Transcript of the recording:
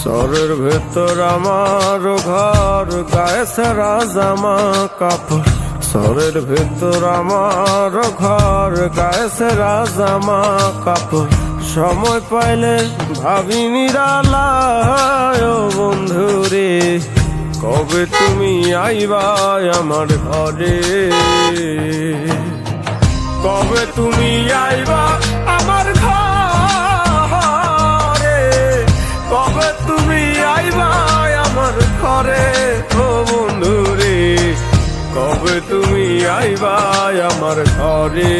শহরের ভেতর আমার ঘর, গায়ে সেরা জামা কাপড়। শহরের ভেতর আমার ঘর, গায়ে সেরা জামা কাপড়। সময় পাইলে ভাবি নিরালায় ও বন্ধুরে, কবে তুমি আইবা আমার ঘরে, কবে তুমি আইবা আমার ঘরে, কবে তুমি আইবা আমার ঘরে ও বন্ধুরে, কবে তুমি আইবা আমার ঘরে।